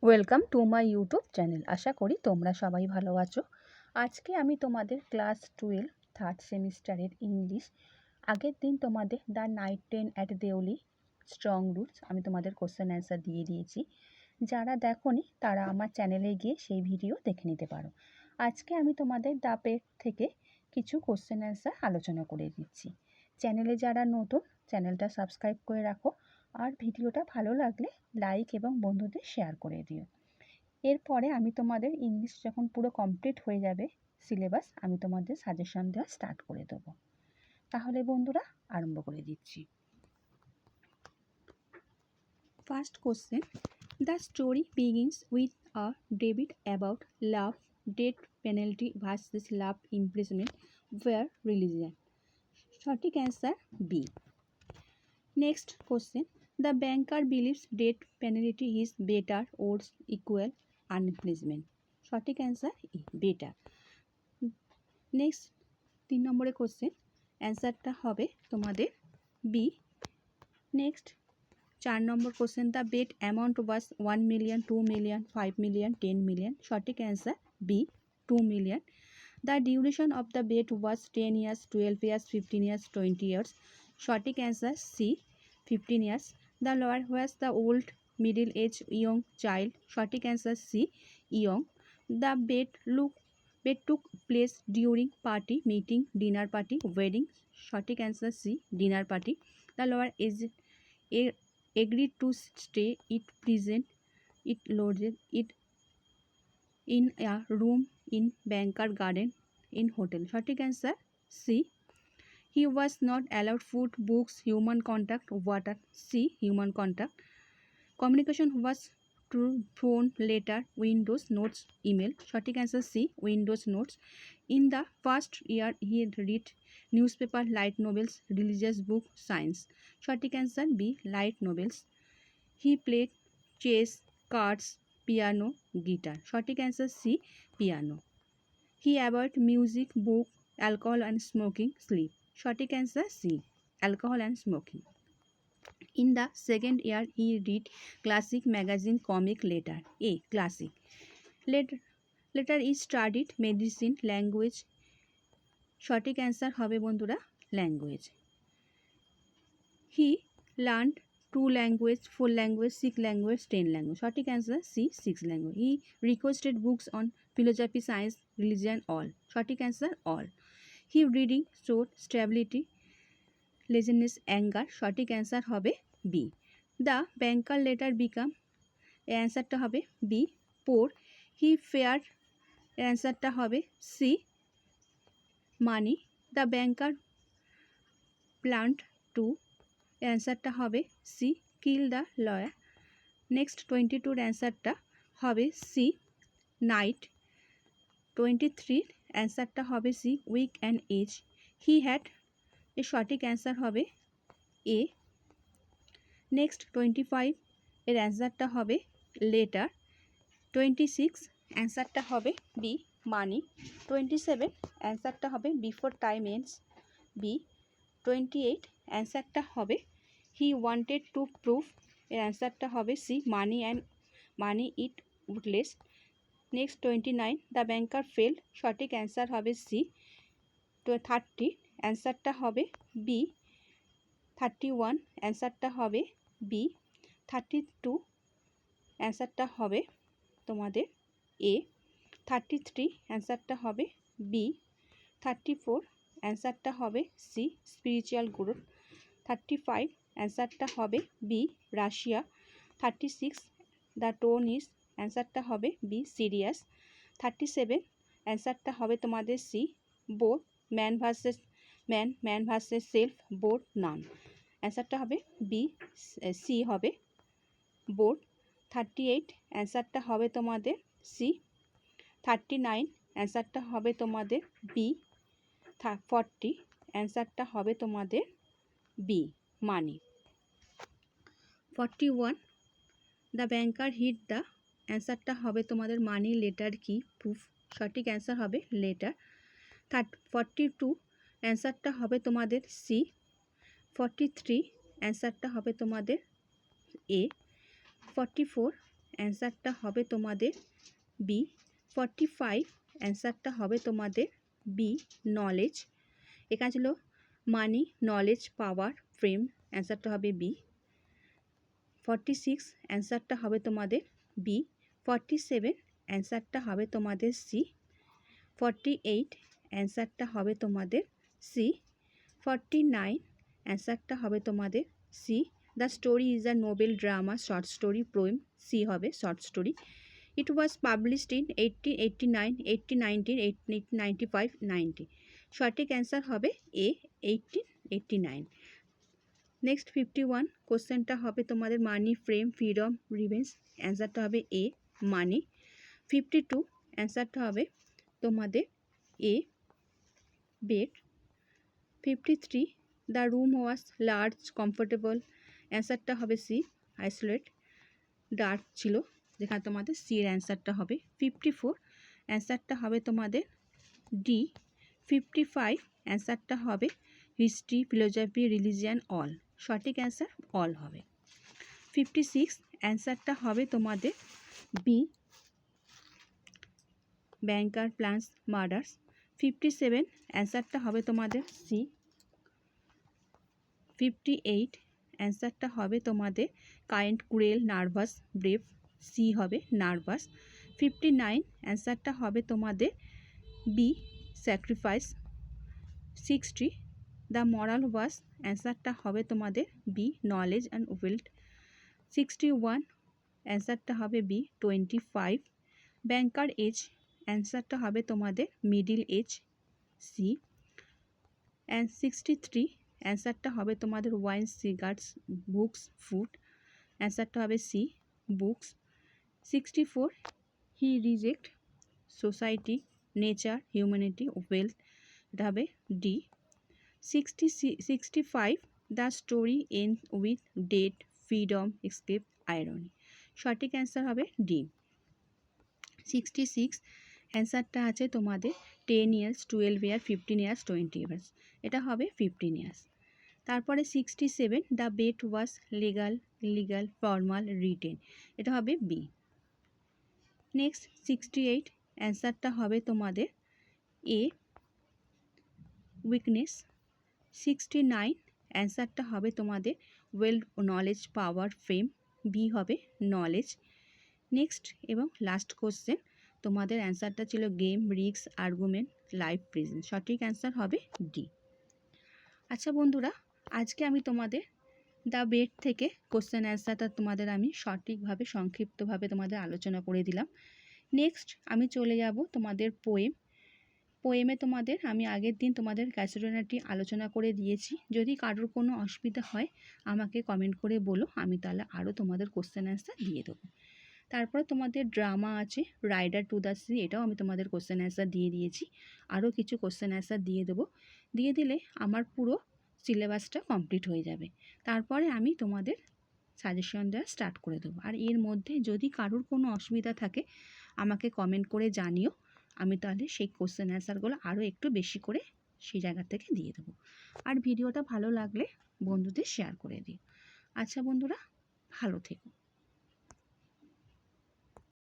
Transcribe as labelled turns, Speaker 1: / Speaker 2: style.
Speaker 1: Welcome to my YouTube channel. আশা করি তোমরা সবাই ভালো আছো। আজকে আমি তোমাদের ক্লাস 12 থার্ড সেমিস্টারের ইংলিশ আগের দিন তোমাদের the night train at Deoli strong roots আমি তোমাদের কোশ্চেন অ্যান্সার দিয়ে দিয়েছি। যারা দেখোনি তারা আমার চ্যানেলে গিয়ে সেই ভিডিও দেখে নিতে পারো। আজকে আমি তোমাদের দ্য পেট থেকে কিছু কোশ্চেন অ্যান্সার আলোচনা করে দিচ্ছি। চ্যানেলে যারা নতুন চ্যানেলটা সাবস্ক্রাইব করে রাখো, আর ভিডিওটা ভালো লাগলে লাইক এবং বন্ধুদের শেয়ার করে দিও। এরপরে আমি তোমাদের ইংলিশ যখন পুরো কমপ্লিট হয়ে যাবে সিলেবাস, আমি তোমাদের সাজেশন দেওয়া স্টার্ট করে দেবো। তাহলে বন্ধুরা আরম্ভ করে দিচ্ছি। First question, the story begins with a debate about love, death penalty versus love imprisonment war religion. সঠিক answer B. Next question, the banker believes death penalty is better or equal imprisonment. সঠিক answer better. Next 3 নম্বরের question, অ্যান্সারটা হবে তোমাদের B. Next 4 নম্বর question, the bet amount was 1 million, 2 million, 5 million, 10 million. সঠিক answer B, 2 million. The duration of the bet was 10 years, 12 years, 15 years, 20 years. সঠিক answer C, 15 years. The lawyer was the old, middle age, young child. সঠিক answer C, young. The bet took place during party, meeting, dinner party, wedding. সঠিক answer C, dinner party. The lawyer agreed to stay it present it loaded it in a room in Banker Garden in hotel. সঠিক answer C. He was not allowed food, books, human contact, water. C. Human contact. Communication was through phone, letter, windows, notes, email. Shorting answer C. Windows notes. In the first year, he read newspaper, light novels, religious book, science. Shorting answer B. Light novels. He played chess, cards, piano, guitar. Shorting answer C. Piano. He avoided music, book, alcohol and smoking, sleep. সঠিক answer C, alcohol and smoking. In the second year he read classic magazine, comic, letter. A classic. Letter is studied medicine, language. সঠিক answer হবে বন্ধুরা language. He learn 2 language, 4 language, 6 language, 10 language. সঠিক answer C, 6 language. He requested books on philosophy, science, religion, all. সঠিক answer all. He reading showed stability, laziness, anger. সঠিক answer হবে B. The banker letter become, অ্যান্সারটা হবে B, poor. He fair, অ্যান্সারটা হবে C, money. The banker plant to, অ্যান্সারটা হবে C, kill the lawyer. Next 22 অ্যান্সারটা হবে সি, নাইট। 23 অ্যান্সারটা হবে C, week and age. He had, এর সঠিক অ্যান্সার হবে এ। নেক্সট 25 এর অ্যান্সারটা হবে লেটার। 26 অ্যান্সারটা হবে বি, মানি। 27 অ্যান্সারটা হবে বিফোর টাইম এন্ডস, বি। 28 অ্যান্সারটা হবে হি ওয়ান্টেড টু প্রুভ, এর অ্যান্সারটা হবে C, money and money it উডলেস। নেক্সট 29 দ্য ব্যাংকার ফেল্ড, সঠিক অ্যান্সার হবে সি। 30 অ্যান্সারটা হবে বি। 31 অ্যান্সারটা হবে বি। 32 অ্যান্সারটা হবে তোমাদের এ। 33 অ্যান্সারটা হবে বি। 34 অ্যান্সারটা হবে সি, স্পিরিচুয়াল গ্রোথ। 35 অ্যান্সারটা হবে B, Russia. 36 the tone is, অ্যান্সারটা হবে বি, সিরিয়াস। 37 অ্যান্সারটা হবে তোমাদের C, both. Man versus man, man versus self, both, none. অ্যান্সারটা হবে বি, সি হবে বোথ। 38 অ্যান্সারটা হবে তোমাদের সি। 39 অ্যান্সারটা হবে তোমাদের বি। 40 অ্যান্সারটা হবে তোমাদের B, money. 41 the banker hit the, অ্যান্সারটা হবে তোমাদের মানি, লেটার, কি, প্রুফ। সঠিক অ্যান্সার হবে লেটার। 42 অ্যান্সারটা হবে তোমাদের সি। 43 অ্যান্সারটা হবে তোমাদের এ। 44 অ্যান্সারটা হবে তোমাদের বি। 45 অ্যান্সারটা হবে তোমাদের বি, নলেজ। এখানে ছিল মানি, নলেজ, পাওয়ার, ফ্রেম, অ্যান্সারটা হবে বি। 46 অ্যান্সারটা হবে তোমাদের বি। 47 অ্যান্সারটা হবে তোমাদের সি। 48 অ্যান্সারটা হবে তোমাদের সি। 49 অ্যান্সারটা হবে তোমাদের C. The story is a novel drama short story poem, C হবে short story. It was published in 1889, 1819, 1895, 90। সঠিক অ্যান্সার হবে এ, 1889। নেক্সট 51 কোশ্চেনটা হবে তোমাদের মানি, ফ্রেম, ফ্রিডম, রিভেঞ্জ, অ্যান্সারটা হবে এ, মানি। 52 অ্যান্সারটা হবে তোমাদের A, bed. 53 the room was large, comfortable, অ্যান্সারটা হবে সি, আইসোলেট, ডার্ক ছিল, যেখানে তোমাদের সি এর অ্যান্সারটা হবে। 54 অ্যান্সারটা হবে তোমাদের ডি। 55 অ্যান্সারটা হবে হিস্ট্রি, ফিলোসফি, রিলিজিয়ান, অল, সঠিক অ্যান্সার অল হবে। 56 অ্যান্সারটা হবে তোমাদের বি, ব্যাংকার, প্ল্যান্স, মার্ডার্স। 57 অ্যান্সারটা হবে তোমাদের সি। 58 অ্যান্সারটা হবে তোমাদের kind, cruel, nervous, brave, C হবে নার্ভাস। 59 অ্যান্সারটা হবে তোমাদের B, sacrifice. 60 the moral was, অ্যান্সারটা হবে তোমাদের বি, নলেজ অ্যান্ড ওয়েলথ। 61 অ্যান্সারটা হবে বি, 25 ব্যাংকার এজ, অ্যান্সারটা হবে তোমাদের মিডিল এজ, সি। অ্যান্ড 63 অ্যান্সারটা হবে তোমাদের ওয়াইন, সিগারেটস, বুকস, ফুড, অ্যান্সারটা হবে C, books. 64 he reject society, nature, humanity, wealth, এটা হবে D. 65 the story end with death, freedom, escape, irony, সঠিক অ্যান্সার হবে ডি। 66 অ্যান্সারটা আছে তোমাদের 10 ইয়ার্স, 12 ইয়ার, 15 ইয়ার্স, 20 ইয়ার্স, এটা হবে 15 ইয়ার্স। তারপরে 67 the bet was legal, formal, written, এটা হবে বি। নেক্সট 68 অ্যান্সারটা হবে তোমাদের এ, উইকনেস। 69 অ্যান্সারটা হবে তোমাদের ওয়েল, নলেজ, পাওয়ার, ফেম, বি হবে নলেজ। নেক্সট এবং লাস্ট কোশ্চেন তোমাদের অ্যান্সারটা ছিল গেম, রিক্স, আর্গুমেন্ট, লাইফ, প্রেজেন্ট, সঠিক অ্যান্সার হবে ডি। আচ্ছা বন্ধুরা, আজকে আমি তোমাদের দ্য বেট থেকে কোশ্চেন অ্যান্সারটা তোমাদের আমি সঠিকভাবে সংক্ষিপ্তভাবে তোমাদের আলোচনা করে দিলাম। নেক্সট আমি চলে যাব তোমাদের পোয়েমে তোমাদের আমি আগের দিন তোমাদের ক্যাসেডোনাটি আলোচনা করে দিয়েছি। যদি কারোর কোনো অসুবিধা হয় আমাকে কমেন্ট করে বলো, আমি তাহলে আরও তোমাদের কোশ্চেন অ্যান্সার দিয়ে দেবো। তারপরে তোমাদের ড্রামা আছে রাইডার টু দ্য সি, এটাও আমি তোমাদের কোশ্চেন অ্যান্সার দিয়ে দিয়েছি। আরও কিছু কোশ্চেন অ্যান্সার দিয়ে দেবো, দিয়ে দিলে আমার পুরো সিলেবাসটা কমপ্লিট হয়ে যাবে। তারপরে আমি তোমাদের সাজেশন দেওয়া স্টার্ট করে দেবো। আর এর মধ্যে যদি কারোর কোনো অসুবিধা থাকে আমাকে কমেন্ট করে জানিও, আমি তাহলে সেই কোশ্চেন অ্যান্সারগুলো আরও একটু বেশি করে সেই জায়গা থেকে দিয়ে দেবো। আর ভিডিওটা ভালো লাগলে বন্ধুদের শেয়ার করে দিও। আচ্ছা বন্ধুরা, ভালো থেকো।